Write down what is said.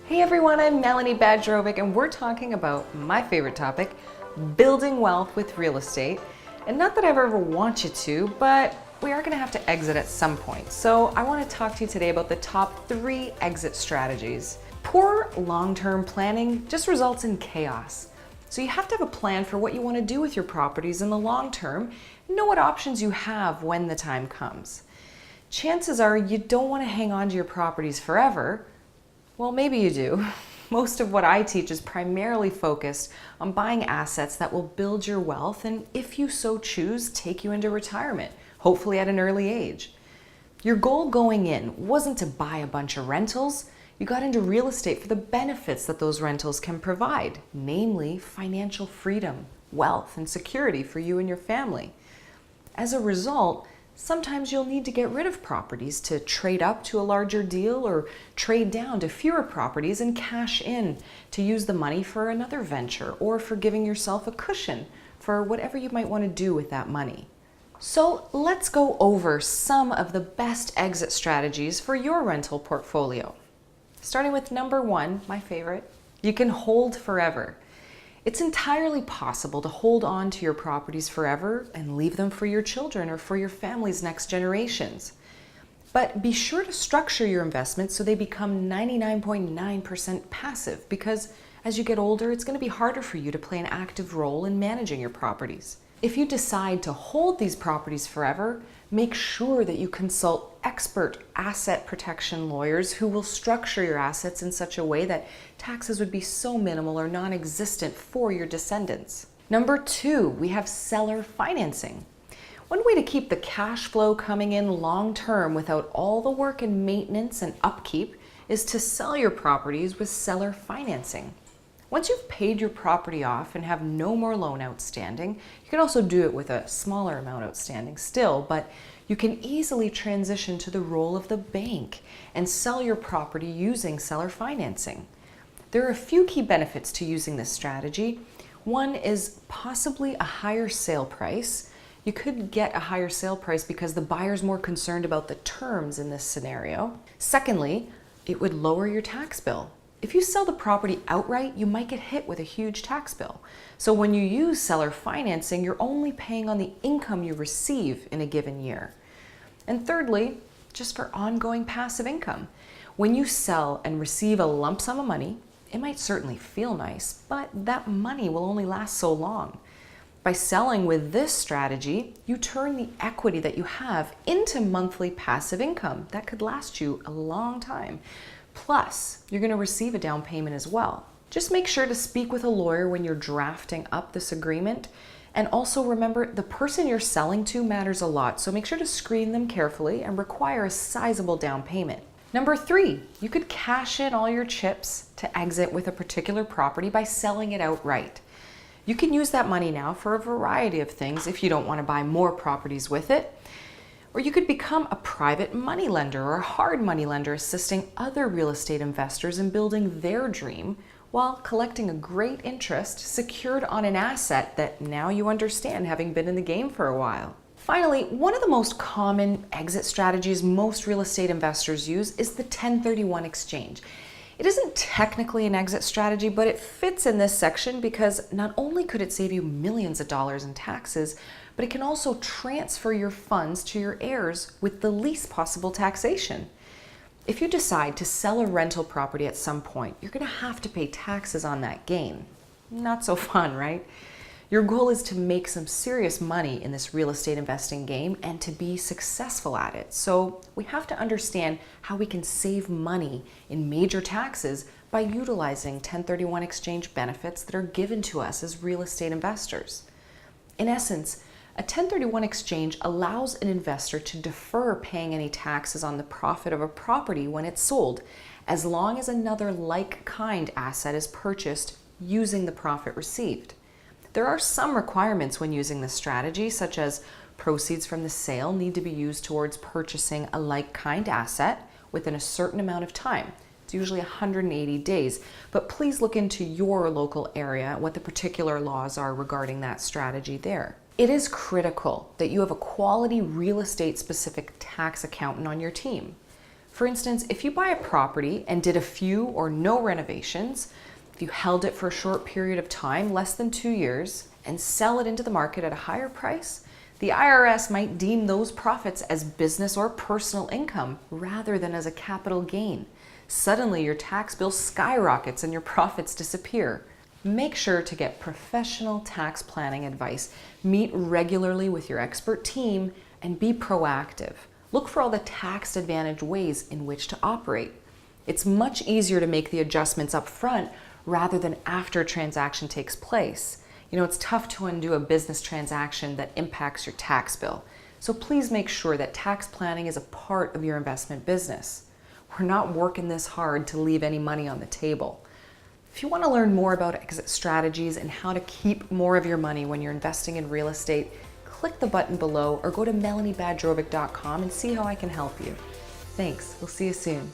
Hey everyone, I'm Melanie Bajrovic and we're talking about my favorite topic, building wealth with real estate. And not that I ever want you to, but we are gonna have to exit at some point. So I wanna talk to you today about the top 3 exit strategies. Poor long-term planning just results in chaos. So you have to have a plan for what you wanna do with your properties in the long term, and know what options you have when the time comes. Chances are you don't wanna hang on to your properties forever. Well, maybe you do. Most of what I teach is primarily focused on buying assets that will build your wealth and, if you so choose, take you into retirement, hopefully at an early age. Your goal going in wasn't to buy a bunch of rentals. You got into real estate for the benefits that those rentals can provide, namely financial freedom, wealth, and security for you and your family. As a result, sometimes you'll need to get rid of properties to trade up to a larger deal or trade down to fewer properties and cash in to use the money for another venture or for giving yourself a cushion for whatever you might want to do with that money. So let's go over some of the best exit strategies for your rental portfolio. Starting with number 1, my favorite, you can hold forever. It's entirely possible to hold on to your properties forever and leave them for your children or for your family's next generations. But be sure to structure your investments so they become 99.9% passive, because as you get older, it's going to be harder for you to play an active role in managing your properties. If you decide to hold these properties forever, make sure that you consult expert asset protection lawyers who will structure your assets in such a way that taxes would be so minimal or non-existent for your descendants. Number 2, we have seller financing. One way to keep the cash flow coming in long term without all the work and maintenance and upkeep is to sell your properties with seller financing. Once you've paid your property off and have no more loan outstanding, you can also do it with a smaller amount outstanding still, but you can easily transition to the role of the bank and sell your property using seller financing. There are a few key benefits to using this strategy. One is possibly a higher sale price. You could get a higher sale price because the buyer's more concerned about the terms in this scenario. Secondly, it would lower your tax bill. If you sell the property outright, you might get hit with a huge tax bill. So when you use seller financing, you're only paying on the income you receive in a given year. And thirdly, just for ongoing passive income. When you sell and receive a lump sum of money, it might certainly feel nice, but that money will only last so long. By selling with this strategy, you turn the equity that you have into monthly passive income that could last you a long time. Plus, you're going to receive a down payment as well. Just make sure to speak with a lawyer when you're drafting up this agreement. And also remember, the person you're selling to matters a lot, so make sure to screen them carefully and require a sizable down payment. Number 3, you could cash in all your chips to exit with a particular property by selling it outright. You can use that money now for a variety of things if you don't want to buy more properties with it. Or you could become a private money lender or a hard money lender, assisting other real estate investors in building their dream while collecting a great interest secured on an asset that now you understand, having been in the game for a while. Finally, one of the most common exit strategies most real estate investors use is the 1031 exchange. It isn't technically an exit strategy, but it fits in this section because not only could it save you millions of dollars in taxes, but it can also transfer your funds to your heirs with the least possible taxation. If you decide to sell a rental property at some point, you're going to have to pay taxes on that gain. Not so fun, right? Your goal is to make some serious money in this real estate investing game and to be successful at it. So we have to understand how we can save money in major taxes by utilizing 1031 exchange benefits that are given to us as real estate investors. In essence, a 1031 exchange allows an investor to defer paying any taxes on the profit of a property when it's sold, as long as another like-kind asset is purchased using the profit received. There are some requirements when using this strategy, such as proceeds from the sale need to be used towards purchasing a like-kind asset within a certain amount of time. It's usually 180 days, but please look into your local area, what the particular laws are regarding that strategy there. It is critical that you have a quality real estate specific tax accountant on your team. For instance, if you buy a property and did a few or no renovations, if you held it for a short period of time, less than 2 years, and sell it into the market at a higher price, the IRS might deem those profits as business or personal income rather than as a capital gain. Suddenly your tax bill skyrockets and your profits disappear. Make sure to get professional tax planning advice. Meet regularly with your expert team and be proactive. Look for all the tax advantage ways in which to operate. It's much easier to make the adjustments up front rather than after a transaction takes place. You know, it's tough to undo a business transaction that impacts your tax bill. So please make sure that tax planning is a part of your investment business. We're not working this hard to leave any money on the table. If you want to learn more about exit strategies and how to keep more of your money when you're investing in real estate, click the button below or go to melaniebajrovic.com and see how I can help you. Thanks. We'll see you soon.